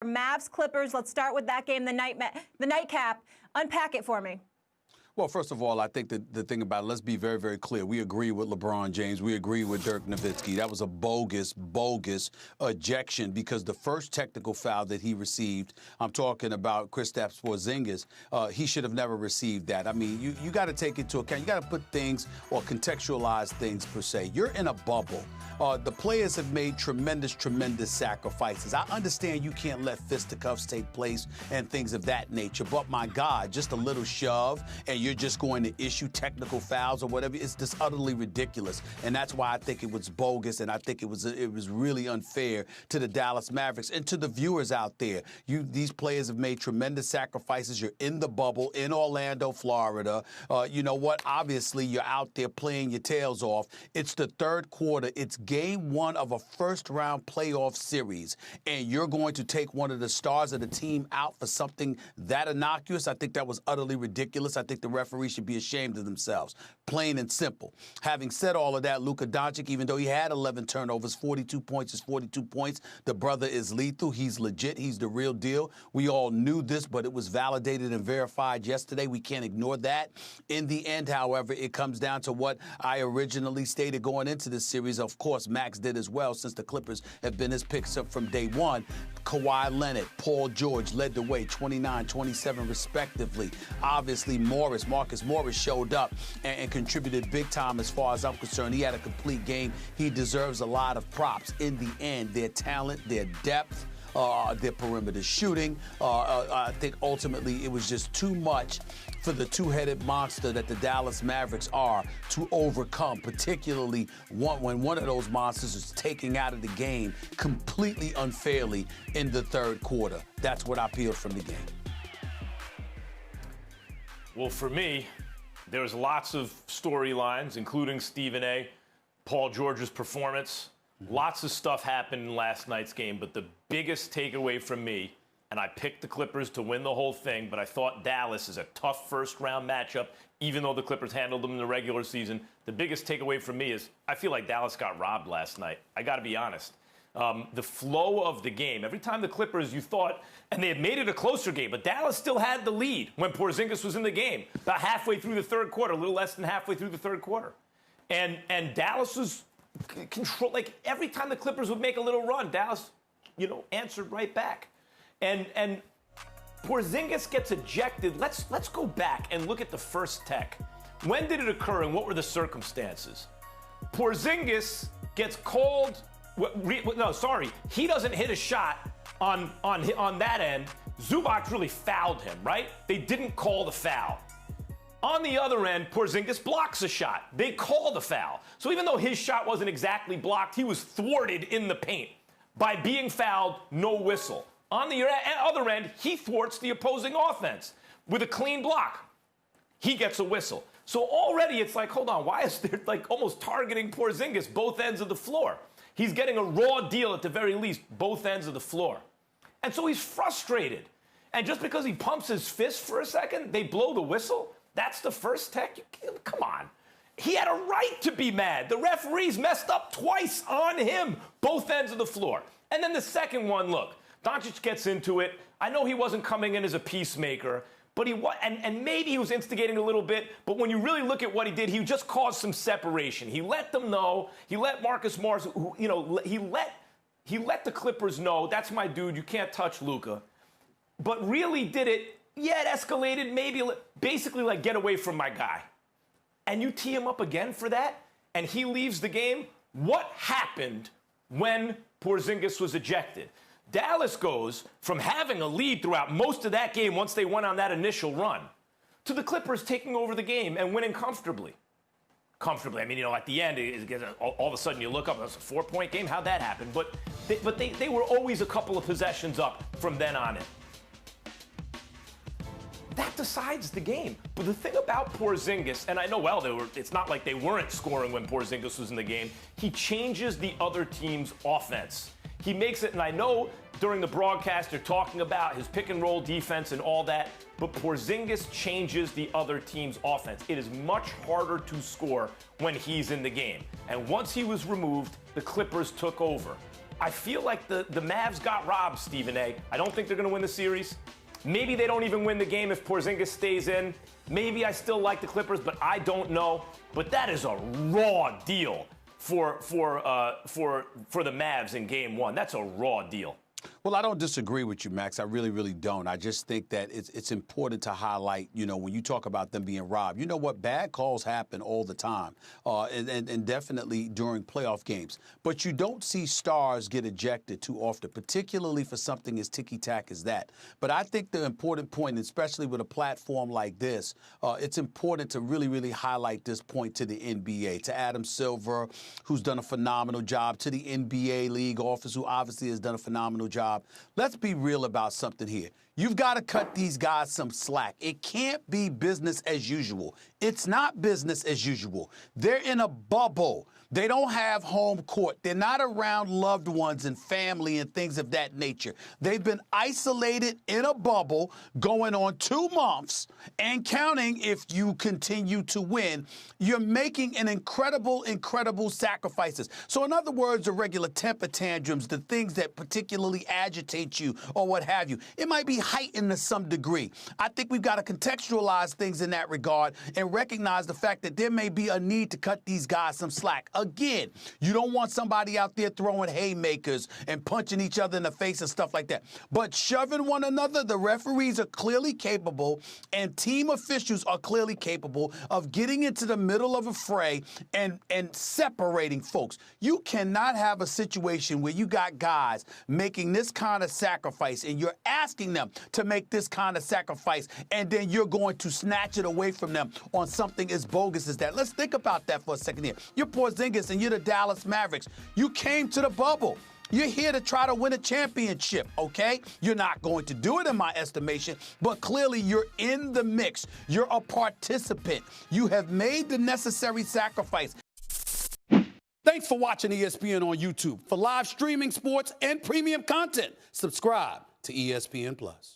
Mavs Clippers. Let's start with that game, the nightcap. Unpack it for me. Well, first of all, I think that the thing about it, let's be very, very clear. We agree with LeBron James. We agree with Dirk Nowitzki. That was a bogus ejection because the first technical foul that he received, I'm talking about Kristaps Porzingis, he should have never received that. I mean, you got to take into account, you got to put things or contextualize things per se. You're in a bubble. The players have made tremendous sacrifices. I understand you can't let fisticuffs take place and things of that nature, but my God, just a little shove and you're just going to issue technical fouls or whatever. It's just utterly ridiculous, and that's why I think it was bogus, and I think it was really unfair to the Dallas Mavericks and to the viewers out there. These players have made tremendous sacrifices. You're in the bubble in Orlando, Florida. You know what? Obviously, you're out there playing your tails off. It's the third quarter. It's game one of a first-round playoff series, and you're going to take one of the stars of the team out for something that innocuous. I think that was utterly ridiculous. I think the referee should be ashamed of themselves, plain and simple. Having said all of that, Luka Doncic, even though he had 11 turnovers, 42 points is 42 points. The brother is lethal. He's legit. He's the real deal. We all knew this, but it was validated and verified yesterday. We can't ignore that. In the end, however, it comes down to what I originally stated going into this series. Of course, Max did as well, since the Clippers have been his picks up from day one. Kawhi Leonard, Paul George led the way, 29, 27 respectively. Obviously, Marcus Morris showed up and contributed big time as far as I'm concerned. He had a complete game. He deserves a lot of props. In the end, their talent, their depth, their perimeter shooting. I think ultimately it was just too much for the two-headed monster that the Dallas Mavericks are to overcome, particularly when one of those monsters is taking out of the game completely unfairly in the third quarter. That's what I peeled from the game. Well, for me, there's lots of storylines, including Stephen A., Paul George's performance. Lots of stuff happened in last night's game, but the biggest takeaway from me, and I picked the Clippers to win the whole thing, but I thought Dallas is a tough first-round matchup, even though the Clippers handled them in the regular season. The biggest takeaway from me is I feel like Dallas got robbed last night. I got to be honest. The flow of the game, every time the Clippers, you thought, and they had made it a closer game, but Dallas still had the lead when Porzingis was in the game, about halfway through the third quarter, a little less than halfway through the third quarter. And Dallas was control, like every time the Clippers would make a little run, Dallas, answered right back. And Porzingis gets ejected. Let's go back and look at the first tech. When did it occur and what were the circumstances? Porzingis gets called. He doesn't hit a shot on that end. Zubac really fouled him, right? They didn't call the foul. On the other end, Porzingis blocks a shot. They call the foul. So even though his shot wasn't exactly blocked, he was thwarted in the paint. By being fouled, no whistle. On the other end, he thwarts the opposing offense with a clean block. He gets a whistle. So already it's like, hold on, why is there like almost targeting Porzingis both ends of the floor? He's getting a raw deal at the very least, both ends of the floor. And so he's frustrated. And just because he pumps his fist for a second, they blow the whistle? That's the first tech? Come on. He had a right to be mad. The referees messed up twice on him, both ends of the floor. And then the second one, look, Doncic gets into it. I know he wasn't coming in as a peacemaker, but and maybe he was instigating a little bit, but when you really look at what he did, he just caused some separation. He let them know. He let Marcus Morris, he let the Clippers know, that's my dude, you can't touch Luka. But really did it, yeah, it escalated, maybe basically like get away from my guy. And you tee him up again for that, and he leaves the game. What happened when Porzingis was ejected? Dallas goes from having a lead throughout most of that game once they went on that initial run to the Clippers taking over the game and winning comfortably. I mean, at the end, all of a sudden you look up, it's a 4-point game. How'd that happen? But they were always a couple of possessions up from then on in. That decides the game. But the thing about Porzingis, and I know, it's not like they weren't scoring when Porzingis was in the game. He changes the other team's offense. He makes it, and I know during the broadcast they're talking about his pick-and-roll defense and all that, but Porzingis changes the other team's offense. It is much harder to score when he's in the game. And once he was removed, the Clippers took over. I feel like the Mavs got robbed, Stephen A. I don't think they're going to win the series. Maybe they don't even win the game if Porzingis stays in. Maybe I still like the Clippers, but I don't know. But that is a raw deal for the Mavs in Game 1. That's a raw deal. Well, I don't disagree with you, Max. I really, really don't. I just think that it's important to highlight, when you talk about them being robbed. You know what? Bad calls happen all the time, and definitely during playoff games. But you don't see stars get ejected too often, particularly for something as ticky-tack as that. But I think the important point, especially with a platform like this, it's important to really, really highlight this point to the NBA, to Adam Silver, who's done a phenomenal job, to the NBA league office, who obviously has done a phenomenal job. Let's be real about something here. You've got to cut these guys some slack. It can't be business as usual. It's not business as usual. They're in a bubble. They don't have home court. They're not around loved ones and family and things of that nature. They've been isolated in a bubble going on 2 months and counting if you continue to win. You're making an incredible sacrifices. So in other words, the regular temper tantrums, the things that particularly agitate you or what have you, it might be heightened to some degree. I think we've got to contextualize things in that regard and recognize the fact that there may be a need to cut these guys some slack. Again, you don't want somebody out there throwing haymakers and punching each other in the face and stuff like that. But shoving one another, the referees are clearly capable and team officials are clearly capable of getting into the middle of a fray and separating folks. You cannot have a situation where you got guys making this kind of sacrifice and you're asking them to make this kind of sacrifice and then you're going to snatch it away from them on something as bogus as that. Let's think about that for a second here. You're Porzingis and you're the Dallas Mavericks. You came to the bubble. You're here to try to win a championship, okay? You're not going to do it in my estimation, but clearly you're in the mix. You're a participant. You have made the necessary sacrifice. Thanks for watching ESPN on YouTube. For live streaming sports and premium content, subscribe to ESPN+.